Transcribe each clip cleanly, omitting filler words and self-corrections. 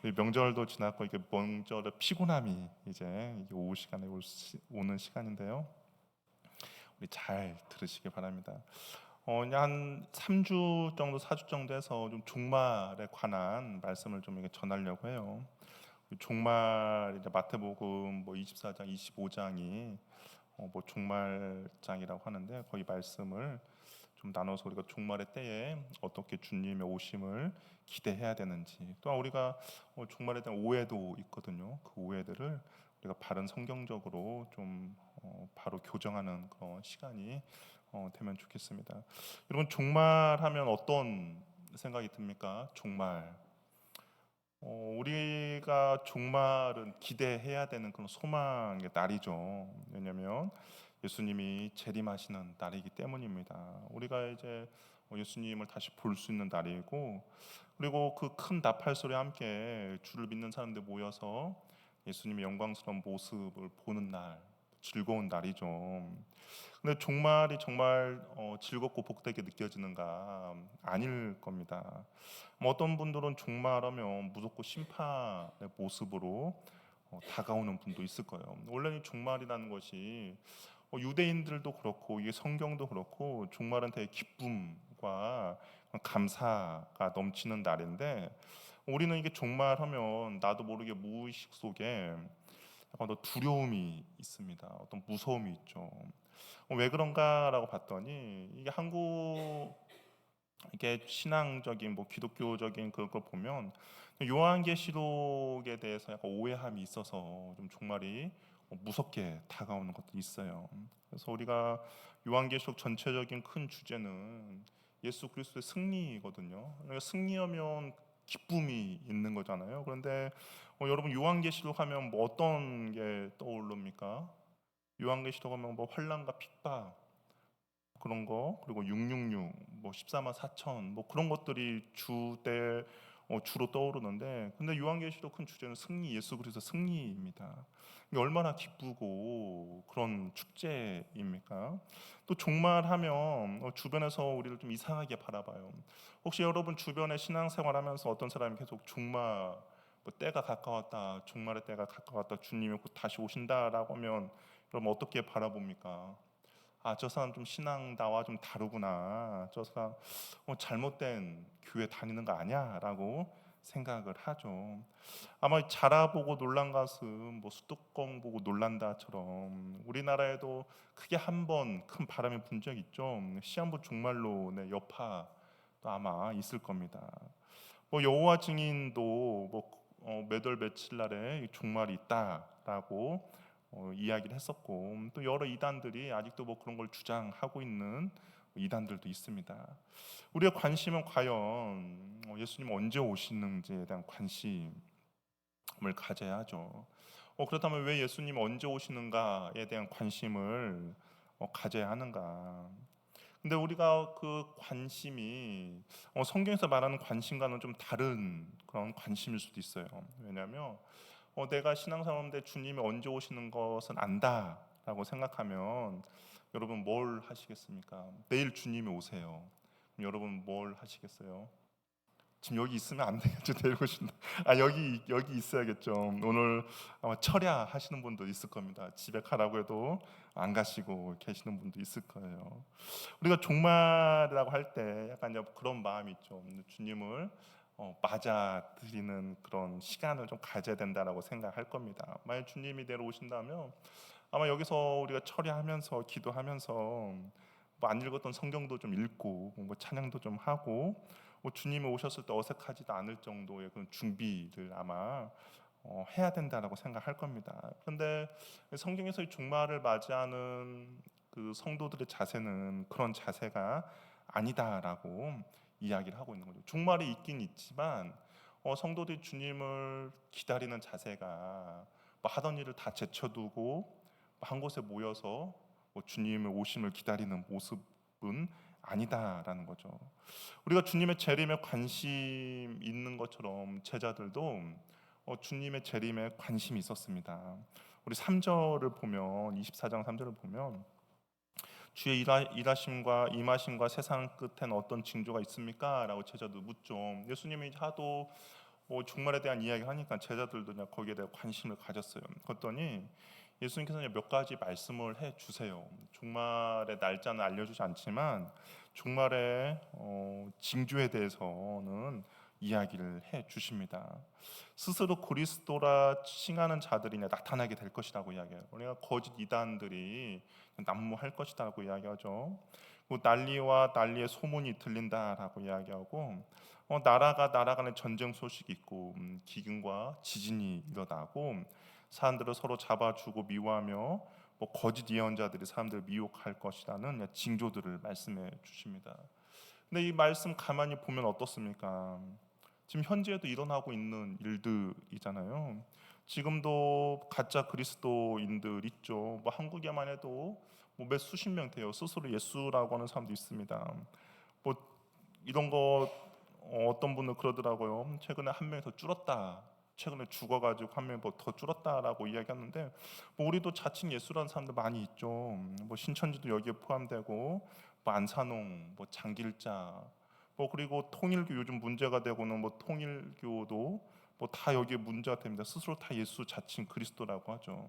명절도 지났고 이게 명절의 피곤함이 이제 오후 시간에 오는 시간인데요. 우리 잘 들으시기 바랍니다. 그냥 한 3주 정도, 4주 정도 해서 좀 종말에 관한 말씀을 좀 이렇게 전하려고 해요. 종말 이제 마태복음 뭐 24장, 25장이 뭐 종말장이라고 하는데 거기 말씀을 좀 나눠서 우리가 종말의 때에 어떻게 주님의 오심을 기대해야 되는지, 또한 우리가 종말에 대한 오해도 있거든요. 그 오해들을 우리가 바른 성경적으로 좀 바로 교정하는 그런 시간이 되면 좋겠습니다. 여러분, 종말하면 어떤 생각이 듭니까? 종말. 우리가 종말은 기대해야 되는 그런 소망의 날이죠. 왜냐하면 예수님이 재림하시는 날이기 때문입니다. 우리가 이제 예수님을 다시 볼 수 있는 날이고, 그리고 그 큰 나팔 소리와 함께 주를 믿는 사람들 모여서 예수님의 영광스러운 모습을 보는 날, 즐거운 날이죠. 근데 종말이 정말 즐겁고 복되게 느껴지는가? 아닐 겁니다. 뭐 어떤 분들은 종말하면 무조건 심판의 모습으로 다가오는 분도 있을 거예요. 원래 이 종말이라는 것이 유대인들도 그렇고 이게 성경도 그렇고 종말은 되게 기쁨과 감사가 넘치는 날인데, 우리는 이게 종말하면 나도 모르게 무의식 속에 약간 더 두려움이 있습니다. 어떤 무서움이 있죠. 왜 그런가라고 봤더니 이게 한국 이게 신앙적인 뭐 기독교적인 그걸 보면 요한계시록에 대해서 약간 오해함이 있어서 좀 종말이 무섭게 다가오는 것도 있어요. 그래서 우리가 요한계시록 전체적인 큰 주제는 예수 그리스도의 승리거든요. 그러니까 승리하면 기쁨이 있는 거잖아요. 그런데 여러분, 요한계시록 하면 뭐 어떤 게 떠오릅니까? 요한계시록 하면 뭐 환란과 핍박 그런 거, 그리고 666, 뭐 14만 4천, 뭐 그런 것들이 주로 떠오르는데, 근데 요한계시록 큰 주제는 승리, 예수 그리스도 승리입니다. 이게 얼마나 기쁘고 그런 축제입니까? 또 종말하면 주변에서 우리를 좀 이상하게 바라봐요. 혹시 여러분 주변에 신앙생활하면서 어떤 사람이 계속 종말 뭐 때가 가까웠다, 종말의 때가 가까웠다, 주님이 곧 다시 오신다라고 하면 그럼 어떻게 바라봅니까? 아, 저 사람 좀 신앙 나와 좀 다르구나. 저 사람 잘못된 교회 다니는 거 아니야?라고 생각을 하죠. 아마 자라보고 놀란 가슴, 뭐 수뚜껑 보고 놀란다처럼 우리나라에도 크게 한 번 큰 바람이 분 적 있죠. 시한부 종말로 여파도 아마 있을 겁니다. 뭐 여호와 증인도 몇 월 며칠 날에 종말이 있다라고 이야기를 했었고, 또 여러 이단들이 아직도 뭐 그런 걸 주장하고 있는 이단들도 있습니다. 우리의 관심은 과연 예수님 언제 오시는지에 대한 관심을 가져야 하죠. 그렇다면 왜 예수님 언제 오시는가에 대한 관심을 가져야 하는가? 근데 우리가 그 관심이 성경에서 말하는 관심과는 좀 다른 그런 관심일 수도 있어요. 왜냐하면 내가 신앙생활인데 주님이 언제 오시는 것은 안다라고 생각하면 여러분 뭘 하시겠습니까? 내일 주님이 오세요. 그럼 여러분 뭘 하시겠어요? 지금 여기 있으면 안 되겠죠. 데리고 싶다. 아, 여기 있어야겠죠. 오늘 아마 철야 하시는 분도 있을 겁니다. 집에 가라고 해도 안 가시고 계시는 분도 있을 거예요. 우리가 종말이라고 할 때 약간 이제 그런 마음이 있죠. 주님을 맞아들이는 그런 시간을 좀 가져야 된다라고 생각할 겁니다. 만약 주님이 내려오신다면 아마 여기서 우리가 철야하면서 기도하면서 뭐 안 읽었던 성경도 좀 읽고 뭐 찬양도 좀 하고 뭐 주님이 오셨을 때 어색하지도 않을 정도의 그런 준비를 아마 해야 된다라고 생각할 겁니다. 그런데 성경에서 이 종말을 맞이하는 그 성도들의 자세는 그런 자세가 아니다라고 이야기를 하고 있는 거죠. 종말이 있긴 있지만 성도들이 주님을 기다리는 자세가 뭐 하던 일을 다 제쳐두고 한 곳에 모여서 주님의 오심을 기다리는 모습은 아니다라는 거죠. 우리가 주님의 재림에 관심 있는 것처럼 제자들도 주님의 재림에 관심이 있었습니다. 우리 3절을 보면 24장 3절을 보면 주의 일하심과 임하심과 세상 끝엔 어떤 징조가 있습니까? 라고 제자도 묻죠. 예수님이 하도 종말에 대한 이야기 하니까 제자들도 그냥 거기에 대해 관심을 가졌어요. 그랬더니 예수님께서 몇 가지 말씀을 해 주세요. 종말의 날짜는 알려주지 않지만 종말의 징조에 대해서는 이야기를 해 주십니다. 스스로 그리스도라 칭하는 자들이 나타나게 될 것이라고 이야기해요. 우리가 거짓 이단들이 난무할 것이라고 이야기하죠. 난리와 난리의 소문이 들린다라고 이야기하고 나라 간의 전쟁 소식이 있고 기근과 지진이 일어나고 사람들을 서로 잡아주고 미워하며 거짓 예언자들이 사람들을 미혹할 것이라는 징조들을 말씀해 주십니다. 근데 이 말씀 가만히 보면 어떻습니까? 지금 현재에도 일어나고 있는 일들이잖아요. 지금도 가짜 그리스도인들 있죠. 한국에만 해도 몇 수십 명 돼요. 스스로 예수라고 하는 사람도 있습니다. 뭐 이런 거 어떤 분은 그러더라고요. 최근에 한 명이 더 줄었다. 최근에 죽어가지고 한 명이 더 줄었다라고 이야기하는데 우리도 자칭 예수라는 사람들 많이 있죠. 신천지도 여기에 포함되고 안산홍, 장길자, 그리고 통일교 요즘 문제가 되고는 통일교도 다 여기에 문제가 됩니다. 스스로 다 예수 자칭 그리스도라고 하죠.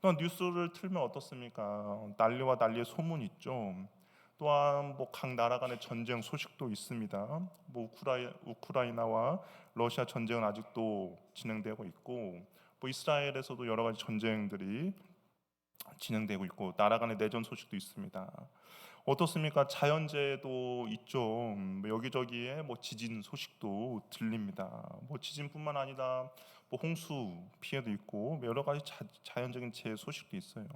또 뉴스를 틀면 어떻습니까? 난리와 난리의 소문 있죠. 또한 각 나라 간의 전쟁 소식도 있습니다. 우크라이나와 러시아 전쟁은 아직도 진행되고 있고 이스라엘에서도 여러 가지 전쟁들이 진행되고 있고 나라 간의 내전 소식도 있습니다. 어떻습니까? 자연재해도 있죠. 여기저기에 지진 소식도 들립니다. 지진뿐만 아니라 홍수 피해도 있고 여러 가지 자연적인 재해 소식도 있어요.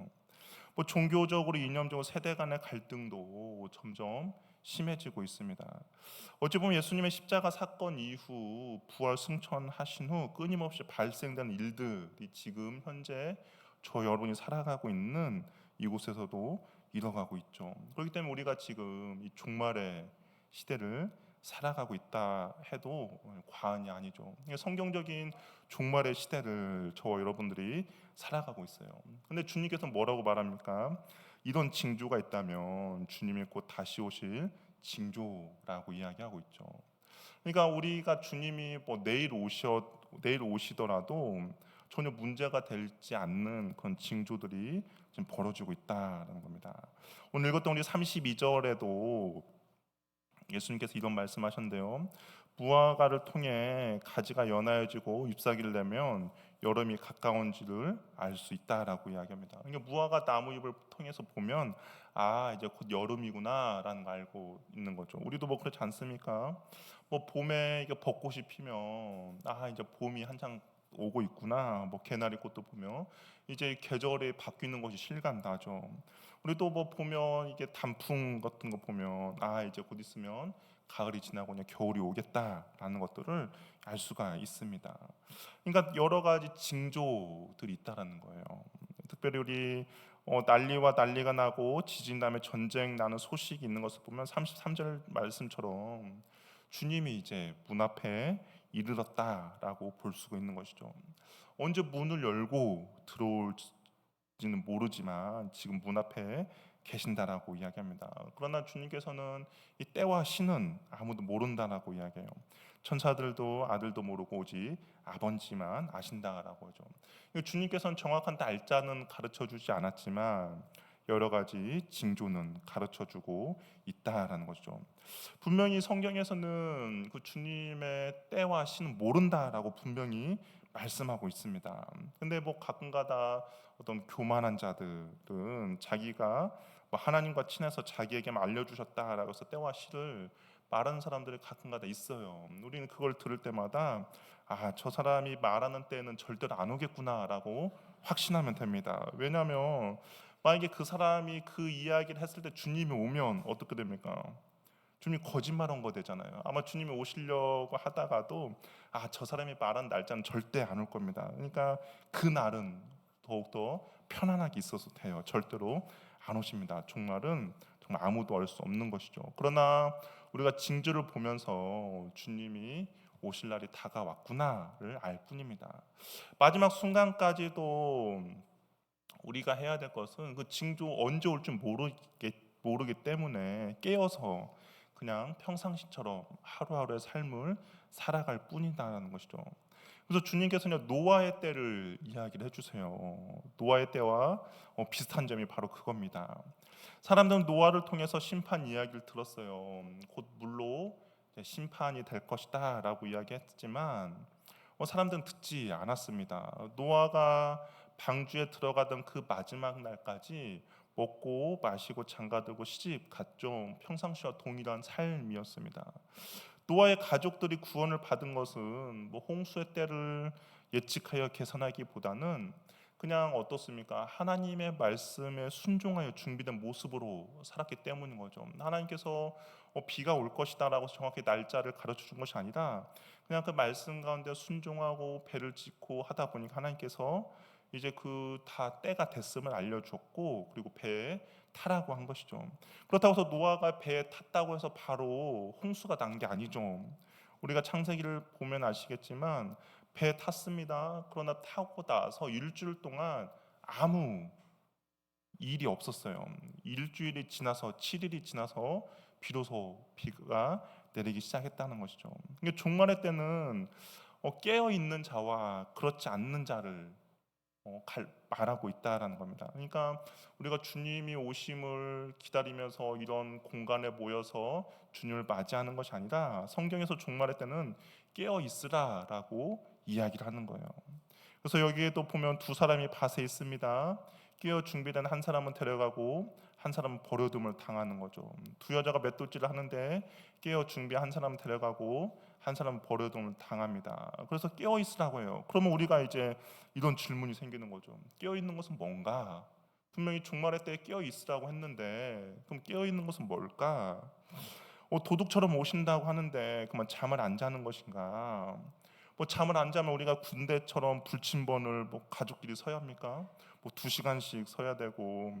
종교적으로 이념적으로 세대 간의 갈등도 점점 심해지고 있습니다. 어찌 보면 예수님의 십자가 사건 이후 부활 승천하신 후 끊임없이 발생된 일들이 지금 현재 저 여러분이 살아가고 있는 이곳에서도 일어나고 있죠. 그렇기 때문에 우리가 지금 이 종말의 시대를 살아가고 있다 해도 과언이 아니죠. 성경적인 종말의 시대를 저와 여러분들이 살아가고 있어요. 근데 주님께서 뭐라고 말합니까? 이런 징조가 있다면 주님이 곧 다시 오실 징조라고 이야기하고 있죠. 그러니까 우리가 주님이 내일 오시더라도 전혀 문제가 되지 않는 그런 징조들이 지금 벌어지고 있다는 겁니다. 오늘 읽었던 우리 32절에도 예수님께서 이런 말씀하셨는데요. 무화과를 통해 가지가 연하여지고 잎사귀를 내면 여름이 가까운지를 알 수 있다라고 이야기합니다. 그러니까 무화과 나무 잎을 통해서 보면 이제 곧 여름이구나라는 걸 알고 있는 거죠. 우리도 그렇지 않습니까? 봄에 이게 벚꽃이 피면 이제 봄이 한창 오고 있구나. 개나리 꽃도 보면 이제 계절이 바뀌는 것이 실감나죠. 우리도 보면 이게 단풍 같은 거 보면 이제 곧 있으면 가을이 지나고 그냥 겨울이 오겠다라는 것들을 알 수가 있습니다. 그러니까 여러 가지 징조들이 있다라는 거예요. 특별히 우리 난리와 난리가 나고 지진 다음에 전쟁 나는 소식이 있는 것을 보면 33절 말씀처럼 주님이 이제 문 앞에 이르렀다라고 볼 수가 있는 것이죠. 언제 문을 열고 들어올지는 모르지만 지금 문 앞에 계신다라고 이야기합니다. 그러나 주님께서는 이 때와 시는 아무도 모른다라고 이야기해요. 천사들도 아들도 모르고 오직 아버지만 아신다라고 하죠. 주님께서는 정확한 날짜는 가르쳐 주지 않았지만 여러 가지 징조는 가르쳐 주고 있다라는 거죠. 분명히 성경에서는 그 주님의 때와 시는 모른다라고 분명히 말씀하고 있습니다. 근데 가끔가다 어떤 교만한 자들은 자기가 하나님과 친해서 자기에게만 알려주셨다라고 해서 때와 시를 말하는 사람들이 가끔가다 있어요. 우리는 그걸 들을 때마다 저 사람이 말하는 때는 절대로 안 오겠구나라고 확신하면 됩니다. 왜냐하면 만약에 그 사람이 그 이야기를 했을 때 주님이 오면 어떻게 됩니까? 주님이 거짓말한 거 되잖아요. 아마 주님이 오시려고 하다가도 저 사람이 말한 날짜는 절대 안 올 겁니다. 그러니까 그 날은 더욱더 편안하게 있어서 돼요. 절대로 안 오십니다. 종말은 정말 아무도 알 수 없는 것이죠. 그러나 우리가 징조를 보면서 주님이 오실 날이 다가왔구나를 알 뿐입니다. 마지막 순간까지도 우리가 해야 될 것은 그 징조 언제 올지 모르기 때문에 깨어서 그냥 평상시처럼 하루하루의 삶을 살아갈 뿐이다라는 것이죠. 그래서 주님께서는 노아의 때를 이야기를 해주세요. 노아의 때와 비슷한 점이 바로 그겁니다. 사람들은 노아를 통해서 심판 이야기를 들었어요. 곧 물로 심판이 될 것이다 라고 이야기했지만 사람들은 듣지 않았습니다. 노아가 방주에 들어가던 그 마지막 날까지 먹고 마시고 장가들고 시집 갔죠. 평상시와 동일한 삶이었습니다. 노아의 가족들이 구원을 받은 것은 뭐 홍수의 때를 예측하여 계산하기보다는 그냥 어떻습니까? 하나님의 말씀에 순종하여 준비된 모습으로 살았기 때문인 거죠. 하나님께서 비가 올 것이다라고 정확히 날짜를 가르쳐 준 것이 아니라 그냥 그 말씀 가운데 순종하고 배를 짓고 하다 보니까 하나님께서 이제 그 다 때가 됐음을 알려주었고 그리고 배에 타라고 한 것이죠. 그렇다고 해서 노아가 배에 탔다고 해서 바로 홍수가 난 게 아니죠. 우리가 창세기를 보면 아시겠지만 배에 탔습니다. 그러나 타고 나서 일주일 동안 아무 일이 없었어요. 일주일이 지나서 7일이 지나서 비로소 비가 내리기 시작했다는 것이죠. 이게 종말의 때는 깨어 있는 자와 그렇지 않는 자를 말하고 있다라는 겁니다. 그러니까 우리가 주님이 오심을 기다리면서 이런 공간에 모여서 주님을 맞이하는 것이 아니라 성경에서 종말의 때는 깨어 있으라라고 이야기를 하는 거예요. 그래서 여기에도 보면 두 사람이 밭에 있습니다. 깨어 준비된 한 사람은 데려가고 한 사람은 버려둠을 당하는 거죠. 두 여자가 맷돌질을 하는데 깨어 준비한 한 사람은 데려가고 한 사람은 버려둠을 당합니다. 그래서 깨어 있으라고 해요. 그러면 우리가 이제 이런 질문이 생기는 거죠. 깨어 있는 것은 뭔가? 분명히 종말의 때에 깨어 있으라고 했는데 그럼 깨어 있는 것은 뭘까? 도둑처럼 오신다고 하는데 그만 잠을 안 자는 것인가? 뭐 잠을 안 자면 우리가 군대처럼 불침번을 뭐 가족끼리 서야 합니까? 뭐 2시간씩 서야 되고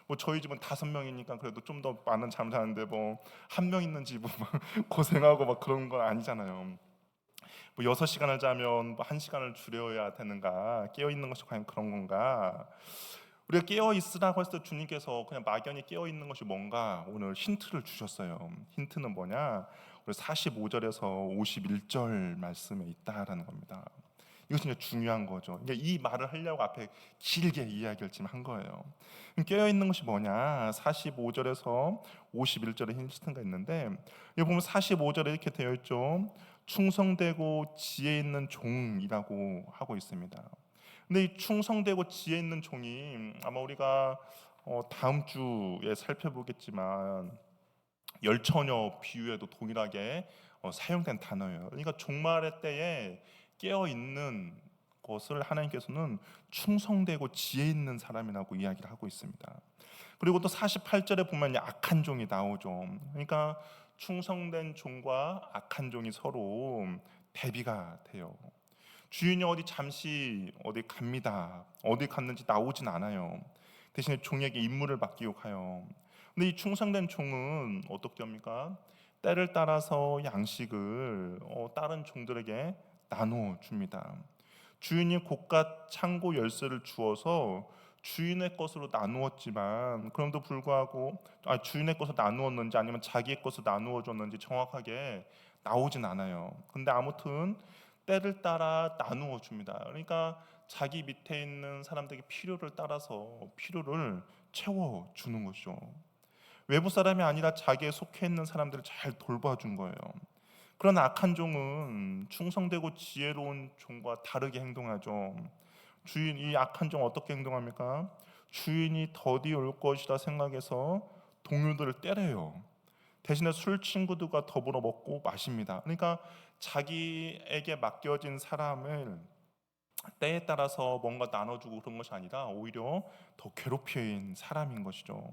뭐 저희 집은 5명이니까 그래도 좀 더 많은 잠 자는데 뭐 한 명 있는 집은 막 고생하고 막 그런 건 아니잖아요. 뭐 6시간을 자면 뭐 1시간을 줄여야 되는가? 깨어 있는 것이 과연 그런 건가? 우리가 깨어 있으라고 했을 때 주님께서 그냥 막연히 깨어 있는 것이 뭔가 오늘 힌트를 주셨어요. 힌트는 뭐냐? 우리 45절에서 51절 말씀에 있다라는 겁니다. 이것이 이제 중요한 거죠. 그러니까 이 말을 하려고 앞에 길게 이야기를 지금 한 거예요. 깨어 있는 것이 뭐냐? 45절에서 51절에 힌트가 있는데 여기 보면 45절에 이렇게 되어 있죠. 충성되고 지혜 있는 종이라고 하고 있습니다. 근데 이 충성되고 지혜 있는 종이 아마 우리가 다음 주에 살펴보겠지만 열처녀 비유에도 동일하게 사용된 단어예요. 그러니까 종말의 때에 깨어 있는 것을 하나님께서는 충성되고 지혜 있는 사람이라고 이야기를 하고 있습니다. 그리고 또 48절에 보면 악한 종이 나오죠. 그러니까 충성된 종과 악한 종이 서로 대비가 돼요. 주인이 잠시 어디 갑니다. 어디 갔는지 나오진 않아요. 대신에 종에게 임무를 맡기고 가요. 근데 이 충성된 종은 어떻게 합니까? 때를 따라서 양식을 다른 종들에게 나누어 줍니다. 주인이 곳간 창고 열쇠를 주어서 주인의 것으로 나누었지만 그럼에도 불구하고 주인의 것을 나누었는지 아니면 자기의 것을 나누어 줬는지 정확하게 나오진 않아요. 근데 아무튼 때를 따라 나누어 줍니다. 그러니까 자기 밑에 있는 사람들에게 필요를 따라서 필요를 채워 주는 것이죠. 외부 사람이 아니라 자기에 속해 있는 사람들을 잘 돌봐준 거예요. 그러나 악한 종은 충성되고 지혜로운 종과 다르게 행동하죠. 이 악한 종 어떻게 행동합니까? 주인이 더디 올 것이라 생각해서 동료들을 때려요. 대신에 술 친구들과 더불어 먹고 마십니다. 그러니까 자기에게 맡겨진 사람을 때에 따라서 뭔가 나눠주고 그런 것이 아니라 오히려 더 괴롭힌 사람인 것이죠.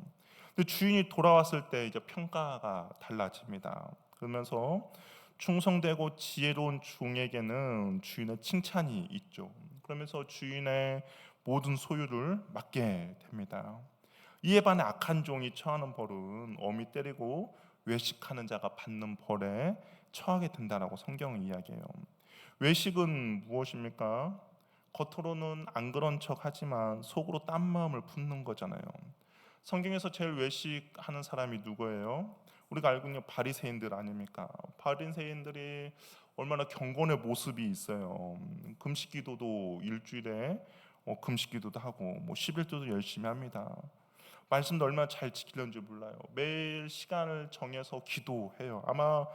근데 주인이 돌아왔을 때 이제 평가가 달라집니다. 그러면서 충성되고 지혜로운 종에게는 주인의 칭찬이 있죠. 그러면서 주인의 모든 소유를 맡게 됩니다. 이에 반해 악한 종이 처하는 벌은 엄히 때리고 외식하는 자가 받는 벌에 처하게 된다라고 성경은 이야기해요. 외식은 무엇입니까? 겉으로는 안 그런 척하지만 속으로 딴 마음을 품는 거잖아요. 성경에서 제일 외식하는 사람이 누구예요? 우리가 알고 있는 바리새인들 아닙니까? 바리새인들이 얼마나 경건의 모습이 있어요. 금식기도도 일주일에 금식기도도 하고 11조도 열심히 합니다. 말씀도 얼마나 잘 지키는지 몰라요. 매일 시간을 정해서 기도해요. 아마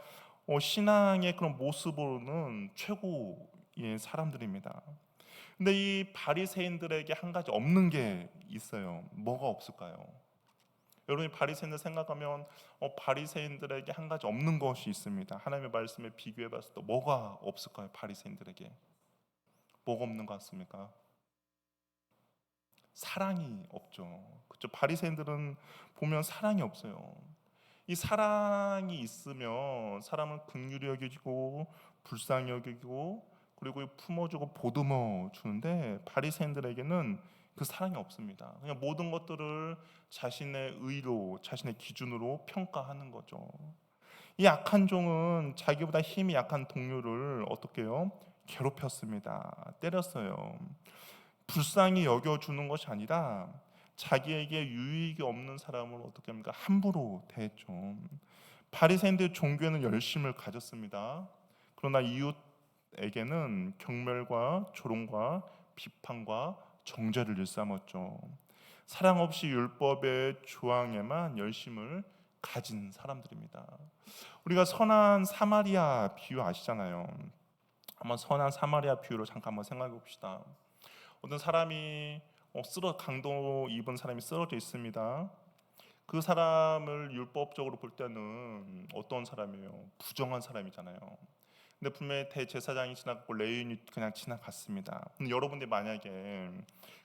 신앙의 그런 모습으로는 최고의 사람들입니다. 근데 이 바리새인들에게 한 가지 없는 게 있어요. 뭐가 없을까요? 여러분이 바리새인들 생각하면 바리새인들에게 한 가지 없는 것이 있습니다. 하나님의 말씀에 비교해 봤을 때 뭐가 없을까요? 바리새인들에게 뭐가 없는 것 같습니까? 사랑이 없죠. 그렇죠? 바리새인들은 보면 사랑이 없어요. 이 사랑이 있으면 사람을 긍휼히 여기고 불쌍히 여기고 그리고 품어주고 보듬어 주는데 바리새인들에게는 그 사랑이 없습니다. 그냥 모든 것들을 자신의 의로, 자신의 기준으로 평가하는 거죠. 이 악한 종은 자기보다 힘이 약한 동료를 어떻게 해요? 괴롭혔습니다. 때렸어요. 불쌍히 여겨주는 것이 아니라 자기에게 유익이 없는 사람을 어떻게 합니까? 함부로 대했죠. 바리새인들 종교에는 열심을 가졌습니다. 그러나 이웃에게는 경멸과 조롱과 비판과 정죄를 일삼았죠. 사랑 없이 율법의 조항에만 열심을 가진 사람들입니다. 우리가 선한 사마리아 비유 아시잖아요. 한번 선한 사마리아 비유로 잠깐 한번 생각해 봅시다. 어떤 사람이 강도 입은 사람이 쓰러져 있습니다. 그 사람을 율법적으로 볼 때는 어떤 사람이에요? 부정한 사람이잖아요. 근데 분명히 대제사장이 지나갔고 레위인이 그냥 지나갔습니다. 근데 여러분들이 만약에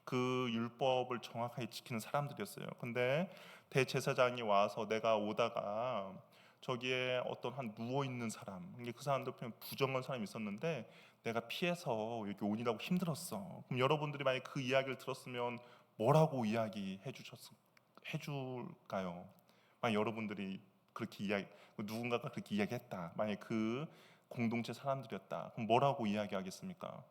그 율법을 정확하게 지키는 사람들이었어요. 근데 대제사장이 와서 내가 오다가 저기에 어떤 한 누워 있는 사람, 이게 그 사람도 부정한 사람이 있었는데 내가 피해서 여기 오느라고 힘들었어. 그럼 여러분들이 만약 그 이야기를 들었으면 뭐라고 해줄까요? 만약 여러분들이 그렇게 누군가가 그렇게 이야기했다. 만약 그 공동체 사람들이었다. 그럼 뭐라고 이야기하겠습니까?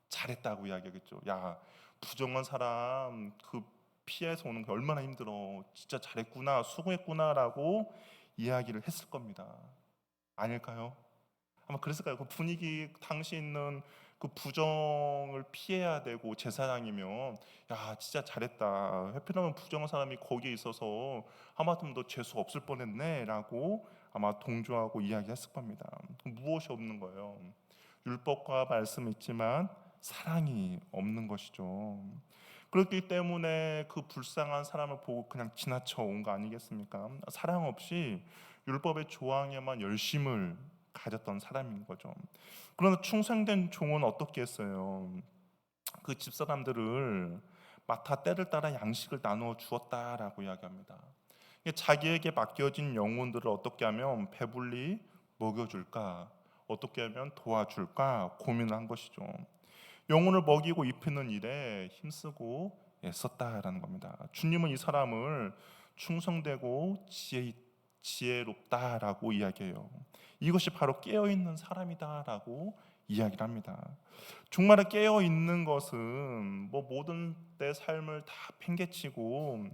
잘했다고 이야기하겠죠. 야, 부정한 사람 그 피해서 오는 게 얼마나 힘들어. 진짜 잘했구나, 수고했구나라고 이야기를 했을 겁니다. 아닐까요? 아마 그랬을까요? 그 분위기 당시 있는 그 부정을 피해야 되고 제사장이면 야 진짜 잘했다. 하필이면 부정한 사람이 거기에 있어서 하마터면 너 재수 없을 뻔했네라고 아마 동조하고 이야기했을 겁니다. 무엇이 없는 거예요? 율법과 말씀이 있지만 사랑이 없는 것이죠. 그렇기 때문에 그 불쌍한 사람을 보고 그냥 지나쳐 온 거 아니겠습니까? 사랑 없이 율법의 조항에만 열심을 가졌던 사람인 거죠. 그러나 충성된 종은 어떻게 했어요? 그 집사람들을 맡아 때를 따라 양식을 나누어 주었다라고 이야기합니다. 자기에게 맡겨진 영혼들을 어떻게 하면 배불리 먹여줄까, 어떻게 하면 도와줄까 고민한 것이죠. 영혼을 먹이고 입히는 일에 힘쓰고 애썼다라는 겁니다. 주님은 이 사람을 충성되고 지혜롭다라고 이야기해요. 이것이 바로 깨어있는 사람이다라고 이야기를 합니다. 정말 깨어있는 것은 모든 내 삶을 다 팽개치고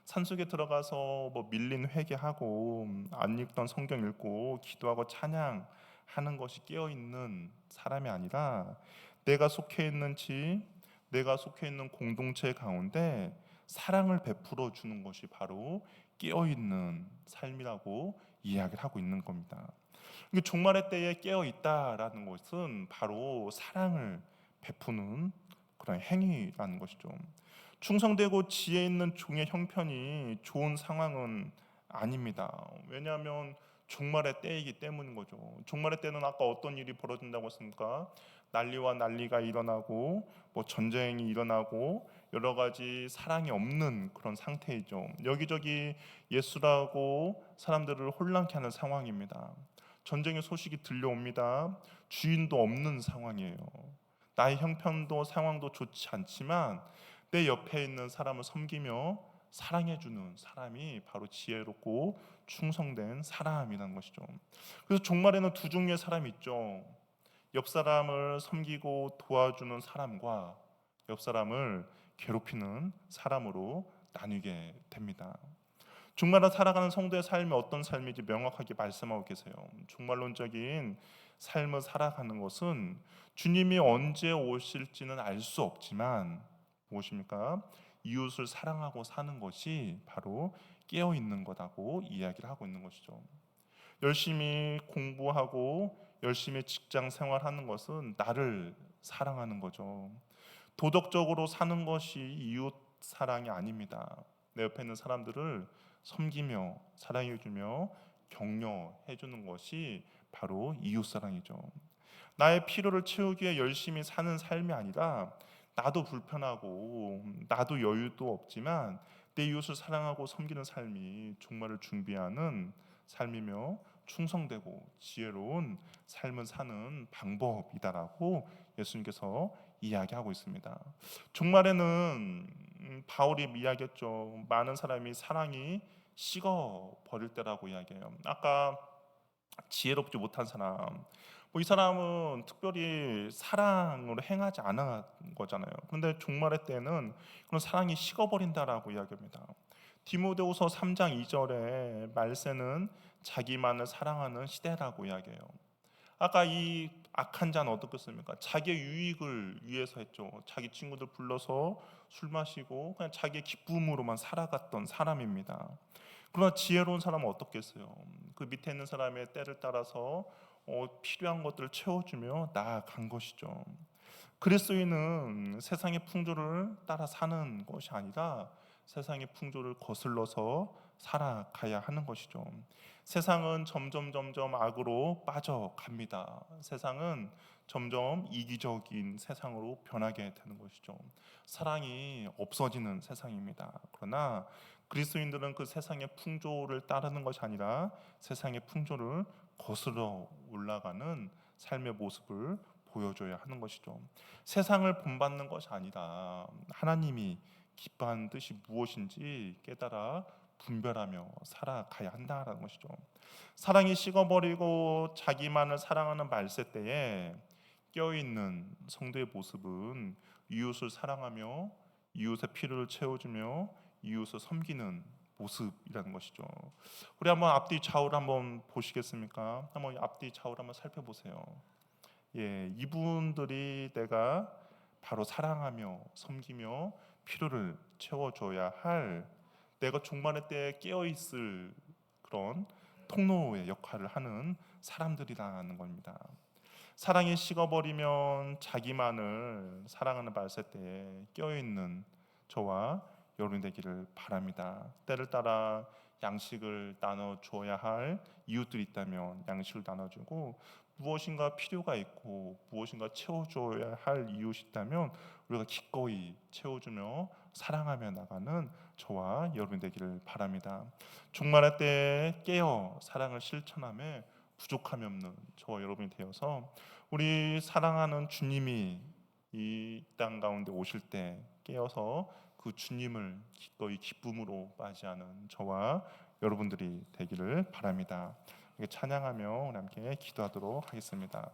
산속에 들어가서 밀린 회개하고 안 읽던 성경 읽고 기도하고 찬양하는 것이 깨어있는 사람이 아니라 내가 속해 있는 공동체 가운데 사랑을 베풀어 주는 것이 바로 깨어있는 삶이라고 이야기를 하고 있는 겁니다. 종말의 때에 깨어 있다라는 것은 바로 사랑을 베푸는 그런 행위라는 것이죠. 충성되고 지혜 있는 종의 형편이 좋은 상황은 아닙니다. 왜냐하면 종말의 때이기 때문인 거죠. 종말의 때는 아까 어떤 일이 벌어진다고 했습니까? 난리와 난리가 일어나고 전쟁이 일어나고 여러 가지 사랑이 없는 그런 상태이죠. 여기저기 예수라고 사람들을 혼란케 하는 상황입니다. 전쟁의 소식이 들려옵니다. 주인도 없는 상황이에요. 나의 형편도 상황도 좋지 않지만 내 옆에 있는 사람을 섬기며 사랑해주는 사람이 바로 지혜롭고 충성된 사람이라는 것이죠. 그래서 종말에는 두 종류의 사람이 있죠. 옆 사람을 섬기고 도와주는 사람과 옆 사람을 괴롭히는 사람으로 나뉘게 됩니다. 종말을 살아가는 성도의 삶이 어떤 삶인지 명확하게 말씀하고 계세요. 종말론적인 삶을 살아가는 것은 주님이 언제 오실지는 알 수 없지만 무엇입니까? 이웃을 사랑하고 사는 것이 바로 깨어 있는 거다고 이야기를 하고 있는 것이죠. 열심히 공부하고 열심히 직장 생활하는 것은 나를 사랑하는 거죠. 도덕적으로 사는 것이 이웃 사랑이 아닙니다. 내 옆에 있는 사람들을 섬기며 사랑해주며 격려해주는 것이 바로 이웃 사랑이죠. 나의 필요를 채우기 위해 열심히 사는 삶이 아니라 나도 불편하고 나도 여유도 없지만 내 이웃을 사랑하고 섬기는 삶이 종말을 준비하는 삶이며 충성되고 지혜로운 삶을 사는 방법이다라고 예수님께서 이야기하고 있습니다. 종말에는 바울이 이야기했죠. 많은 사람이 사랑이 식어 버릴 때라고 이야기해요. 아까 지혜롭지 못한 사람, 이 사람은 특별히 사랑으로 행하지 않은 거잖아요. 그런데 종말의 때는 그런 사랑이 식어버린다라고 이야기합니다. 디모데후서 3장 2절에 말세는 자기만을 사랑하는 시대라고 이야기해요. 아까 이 악한 자는 어떻겠습니까? 자기의 유익을 위해서 했죠. 자기 친구들 불러서 술 마시고 그냥 자기의 기쁨으로만 살아갔던 사람입니다. 그러나 지혜로운 사람은 어떻겠어요? 그 밑에 있는 사람의 때를 따라서 필요한 것들을 채워주며 나아간 것이죠. 그리스도인은 세상의 풍조를 따라 사는 것이 아니라 세상의 풍조를 거슬러서 살아가야 하는 것이죠. 세상은 점점 악으로 빠져갑니다. 세상은 점점 이기적인 세상으로 변하게 되는 것이죠. 사랑이 없어지는 세상입니다. 그러나 그리스도인들은 그 세상의 풍조를 따르는 것이 아니라 세상의 풍조를 거슬러 올라가는 삶의 모습을 보여줘야 하는 것이죠. 세상을 본받는 것이 아니라 하나님이 기뻐하는 뜻이 무엇인지 깨달아 분별하며 살아가야 한다라는 것이죠. 사랑이 식어버리고 자기만을 사랑하는 말세 때에 깨어있는 성도의 모습은 이웃을 사랑하며 이웃의 필요를 채워주며 이웃을 섬기는 모습이라는 것이죠. 우리 한번 앞뒤 좌우를 한번 보시겠습니까? 한번 앞뒤 좌우를 한번 살펴보세요. 예, 이분들이 내가 바로 사랑하며 섬기며 필요를 채워줘야 할 내가 종말의 때에 깨어 있을 그런 통로의 역할을 하는 사람들이라는 겁니다. 사랑이 식어버리면 자기만을 사랑하는 말세 때에 깨어 있는 저와 여러분이 되기를 바랍니다. 때를 따라 양식을 나눠줘야 할 이웃들이 있다면 양식을 나눠주고 무엇인가 필요가 있고 무엇인가 채워줘야 할 이웃이 있다면 우리가 기꺼이 채워주며 사랑하며 나가는 저와 여러분 되기를 바랍니다. 종말의 때에 깨어 사랑을 실천하며 부족함이 없는 저와 여러분이 되어서 우리 사랑하는 주님이 이 땅 가운데 오실 때 깨어서 그 주님을 기꺼이 기쁨으로 맞이하는 저와 여러분들이 되기를 바랍니다. 찬양하며 우리 함께 기도하도록 하겠습니다.